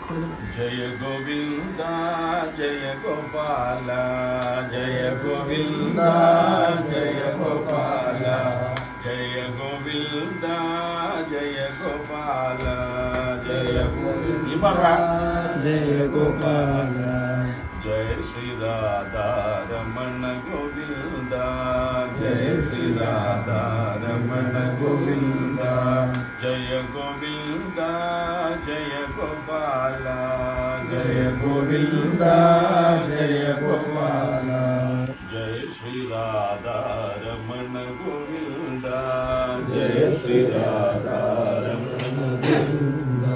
Jaya Govinda Jaya Gopala Jaya Govinda Jaya Gopala Jaya Govinda Jaya Gopala Jaya Govinda Jaya Gopala Jaya Shri Radha Ramana Govinda Jaya Shri Radha Ramana Govinda Jaya Govinda Jaya Gopala Jaya Govinda Jaya Gopala Jaya Shri Radha Ramana Govinda Jaya Shri Radha Ramana Govinda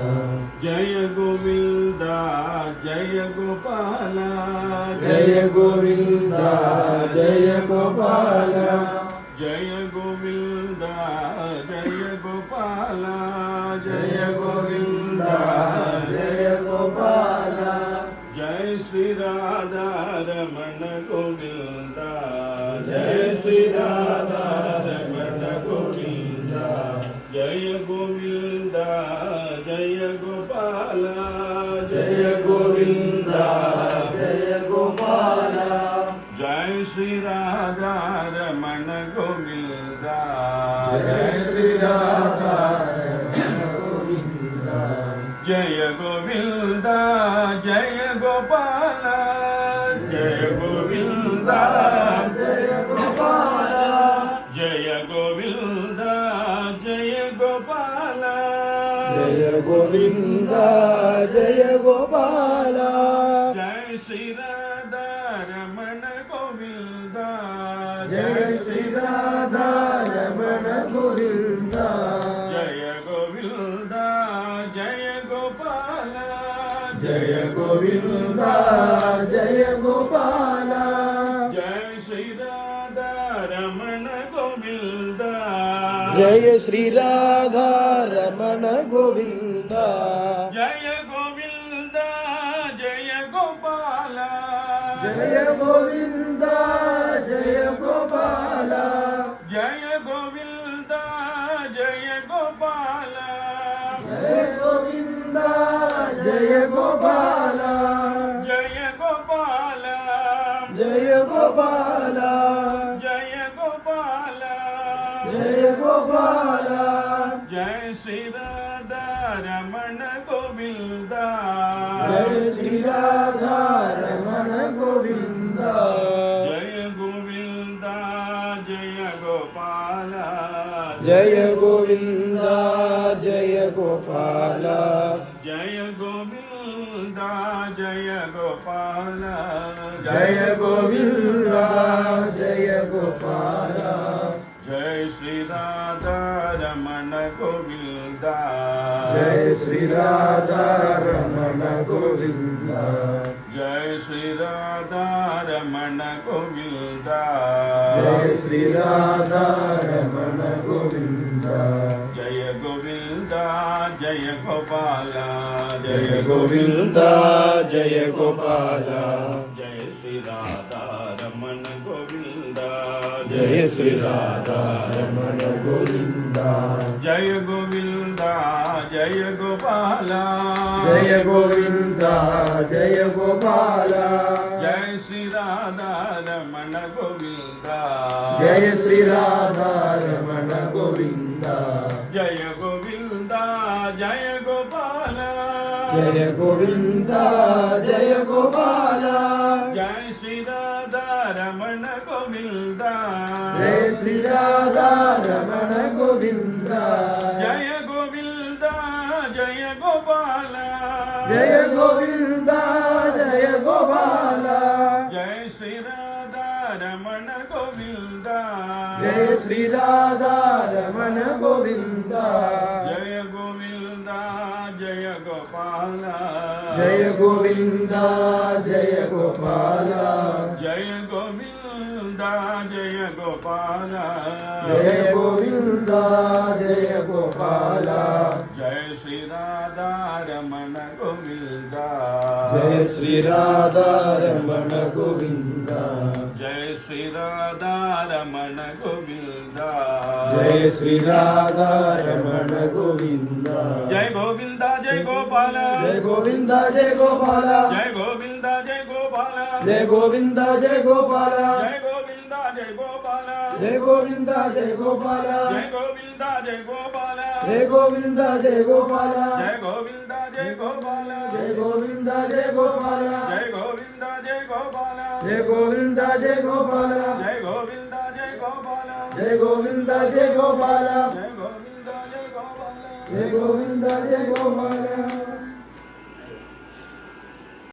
Jaya Govinda Jaya Gopala Jaya Govinda Jaya Gopala Jaya Govinda Jaya Gopala Jaya Govinda Jaya Gopala Jaya Shri Radha Ramana Govinda Jaya Shri Radha Ramana Govinda Jaya Govinda Jaya Gopala Jaya Govinda Jaya Gopala Jaya Shri Radha Ramana Govinda Jaya Shri Radha Ramana Govinda Jaya Govinda Jaya Gopala Jaya Govinda Jaya Gopala Jaya Govinda Jaya Gopala Jaya Govinda Jaya Gopala Jaya Shri Radha Ramana Govinda Jaya Shri Radha Ramana Govinda Jaya Govinda Jaya Gopala Jaya Govinda Jaya Gopala Jaya Shri Radha Ramana Govinda Jaya Shri Radha Ramana Govinda Jaya Govinda Jaya Gopala Jaya Govinda Jaya Gopala Jaya Govinda Jaya Gopala Jaya Govinda Jaya Gopala Jaya Gopala Jaya Gopala Jaya Gopala Jaya Gopala Jaya Shri Radha Ramana Govinda Jaya Shri Radha Ramana Govinda Jaya Govinda Jaya Gopala Jaya Govinda Jaya Gopala Jaya Govinda Jaya Gopala Jaya Govinda Jaya Gopala Jaya Shri Radha Ramana Govinda Jaya Shri Radha Ramana Govinda Jaya Shri Radha Ramana Govinda Jaya Shri Radha Ramana Govinda Jaya Govinda Jaya Gopala Jaya Govinda Jaya Gopala Jaya Shri Radha Ramana Govinda Jaya Shri Radha Ramana Govinda Jaya Govinda Jaya Gopala Jaya Govinda Jaya Gopala Jaya Shri Radha Ramana Govinda Jaya Shri Radha Ramana Govinda Jaya Govinda Jaya Gopala Jaya Govinda Jaya Gopala Jaya Shri Radha Ramana Govinda Jaya Shri Radha Ramana Govinda Jaya Govinda Jaya Gopala Jaya Govinda Jaya Gopala Jaya Shri Radha Ramana Govinda Jaya Shri Radha Ramana Govinda Jaya Govinda Jaya Gopala Jaya Govinda Jaya Gopala Jaya Govinda Jaya Gopala Jaya Govinda Jaya Gopala Jaya Shri Radha Ramana Govinda Jaya Shri Radha Ramana Govinda Jaya Shri Radha Ramana Govinda Jaya Shri Radha Ramana Govinda Jaya Govinda Jaya Gopala Gopala Jaya Govinda Jaya Gopala Jaya Govinda Jaya Gopala Jaya Govinda Jaya Gopala Jaya Govinda Jaya Gopala Jaya Govinda Jaya Gopala Jaya Govinda Jaya Gopala Jaya Govinda Jaya Gopala Jaya Govinda Jaya Gopala Jaya Govinda Jaya Gopala Jaya Govinda Jaya Gopala Jaya Govinda Jaya Gopala Jaya Govinda Jaya Gopala Jaya Govinda Jaya Gopala Jaya Govinda Jaya Gopala Jaya Govinda Jaya Gopala